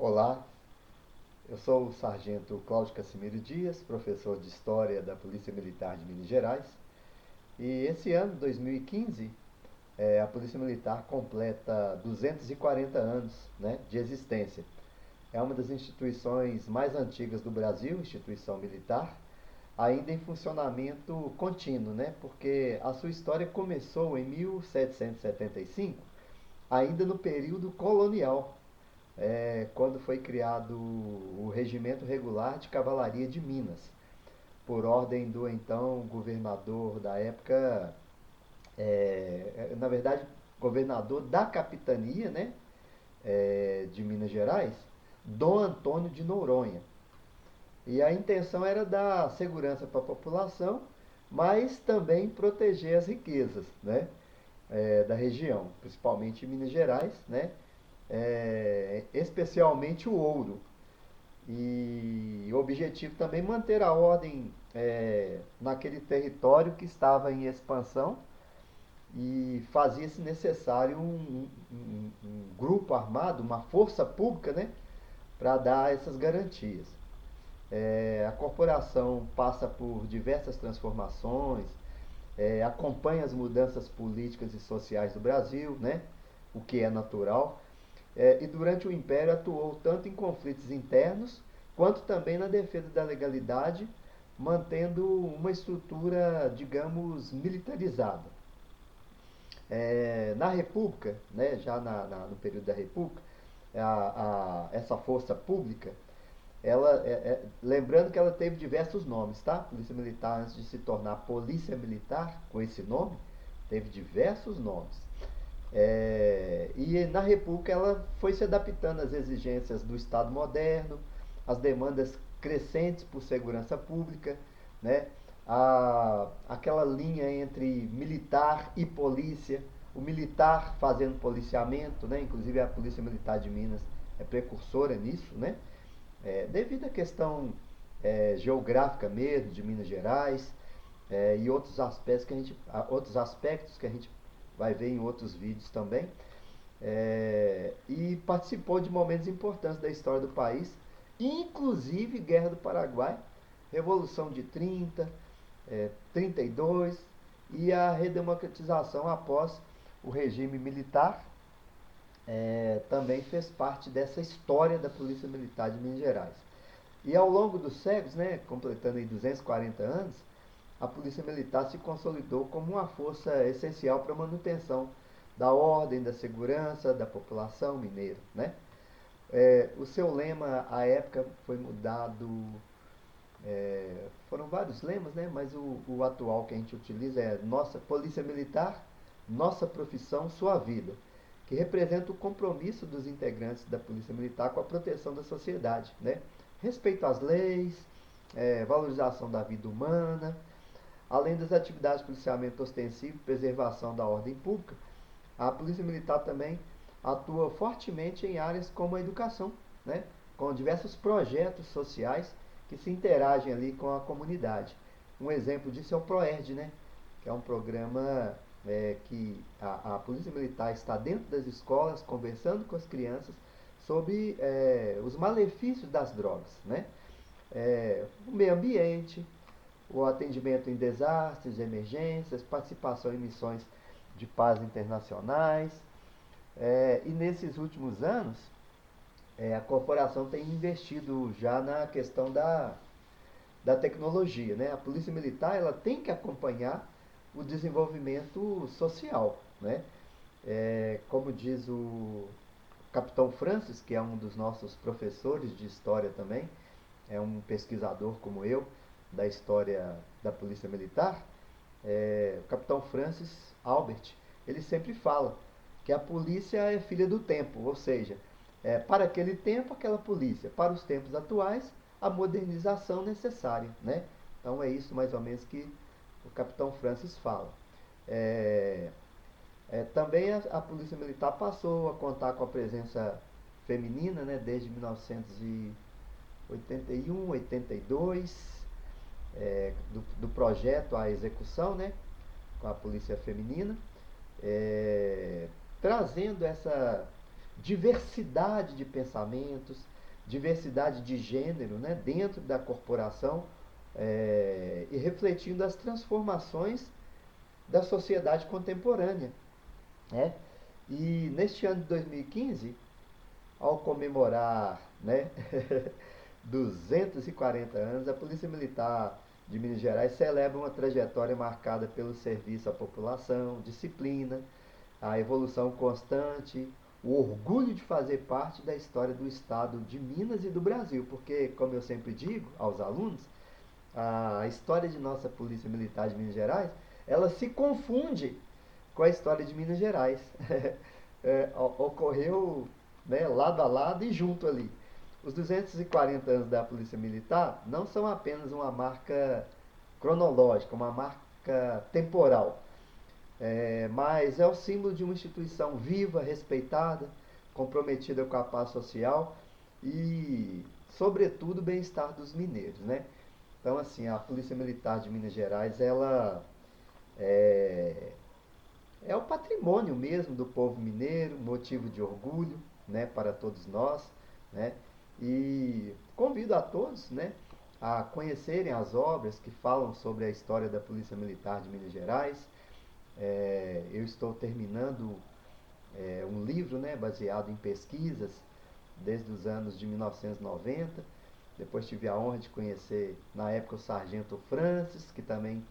Olá, eu sou o Sargento Cláudio Cassimiro Dias, professor de História da Polícia Militar de Minas Gerais. E esse ano, 2015, a Polícia Militar completa 240 anos, né, de existência. É uma das instituições mais antigas do Brasil, instituição militar, ainda em funcionamento contínuo, né, porque a sua história começou em 1775, ainda no período colonial, quando foi criado o Regimento Regular de Cavalaria de Minas, por ordem do então governador da época, na verdade, governador da capitania, né, de Minas Gerais, Dom Antônio de Noronha. E a intenção era dar segurança para a população, mas também proteger as riquezas, né, da região, principalmente em Minas Gerais, né, especialmente o ouro. E o objetivo também manter a ordem naquele território que estava em expansão e fazia-se necessário um grupo armado, uma força pública, né, para dar essas garantias. A corporação passa por diversas transformações, acompanha as mudanças políticas e sociais do Brasil, né, o que é natural, e durante o Império atuou tanto em conflitos internos quanto também na defesa da legalidade, mantendo uma estrutura, digamos, militarizada. Na República, né, já no período da República, essa força pública, lembrando que ela teve diversos nomes, tá? Polícia Militar, antes de se tornar Polícia Militar, com esse nome, teve diversos nomes. E na República ela foi se adaptando às exigências do Estado moderno, às demandas crescentes por segurança pública, né? Aquela linha entre militar e polícia, o militar fazendo policiamento, né? Inclusive a Polícia Militar de Minas é precursora nisso, né? Devido à questão geográfica mesmo de Minas Gerais, e outros aspectos que a gente vai ver em outros vídeos também, e participou de momentos importantes da história do país, inclusive Guerra do Paraguai, Revolução de 30, 32 e a redemocratização após o regime militar, também fez parte dessa história da Polícia Militar de Minas Gerais. E ao longo dos séculos, né, completando aí 240 anos, a Polícia Militar se consolidou como uma força essencial para a manutenção da ordem, da segurança da população mineira, né? O seu lema, à época, foi mudado. Foram vários lemas, né? Mas o atual que a gente utiliza é Nossa Polícia Militar, Nossa Profissão, Sua Vida, que representa o compromisso dos integrantes da Polícia Militar com a proteção da sociedade, né? Respeito às leis, valorização da vida humana, além das atividades de policiamento ostensivo e preservação da ordem pública. A Polícia Militar também atua fortemente em áreas como a educação, né? Com diversos projetos sociais que se interagem ali com a comunidade. Um exemplo disso é o PROERD, né? Que é um programa que a Polícia Militar está dentro das escolas conversando com as crianças sobre os malefícios das drogas, né? O meio ambiente, o atendimento em desastres, emergências, participação em missões de paz internacionais. E nesses últimos anos, a corporação tem investido já na questão da tecnologia, né? A Polícia Militar ela tem que acompanhar o desenvolvimento social, né? Como diz o Capitão Francis, que é um dos nossos professores de história também, é um pesquisador como eu, da história da Polícia Militar, o Capitão Francis Albert, ele sempre fala que a polícia é filha do tempo, ou seja, para aquele tempo aquela polícia, para os tempos atuais a modernização necessária, né? Então é isso mais ou menos que o Capitão Francis fala. Também a Polícia Militar passou a contar com a presença feminina, né, desde 1981, 82, do projeto à execução, né, com a Polícia Feminina, trazendo essa diversidade de pensamentos, diversidade de gênero, né, dentro da corporação, e refletindo as transformações da sociedade contemporânea, né? E neste ano de 2015, ao comemorar, né, 240 anos, a Polícia Militar de Minas Gerais celebra uma trajetória marcada pelo serviço à população, disciplina, a evolução constante, o orgulho de fazer parte da história do Estado de Minas e do Brasil, porque, como eu sempre digo aos alunos, a história de nossa Polícia Militar de Minas Gerais, ela se confunde com a história de Minas Gerais. Ocorreu, né, lado a lado e junto ali. Os 240 anos da Polícia Militar não são apenas uma marca cronológica, uma marca temporal, mas é o símbolo de uma instituição viva, respeitada, comprometida com a paz social e, sobretudo, o bem-estar dos mineiros, né? Então, assim, a Polícia Militar de Minas Gerais, ela é, é o patrimônio mesmo do povo mineiro, motivo de orgulho, né, para todos nós, né? E convido a todos, né, a conhecerem as obras que falam sobre a história da Polícia Militar de Minas Gerais. Eu estou terminando um livro, né, baseado em pesquisas desde os anos de 1990. Depois tive a honra de conhecer, na época, o Sargento Francis, que também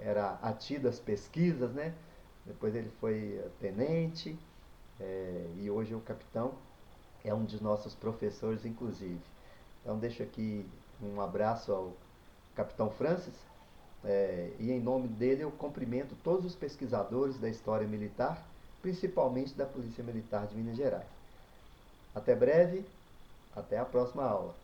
era ativo às pesquisas, né? Depois ele foi tenente, e hoje é o capitão, é um dos nossos professores, inclusive. Então deixo aqui um abraço ao capitão Francis, e em nome dele eu cumprimento todos os pesquisadores da história militar, principalmente da Polícia Militar de Minas Gerais. Até breve, até a próxima aula.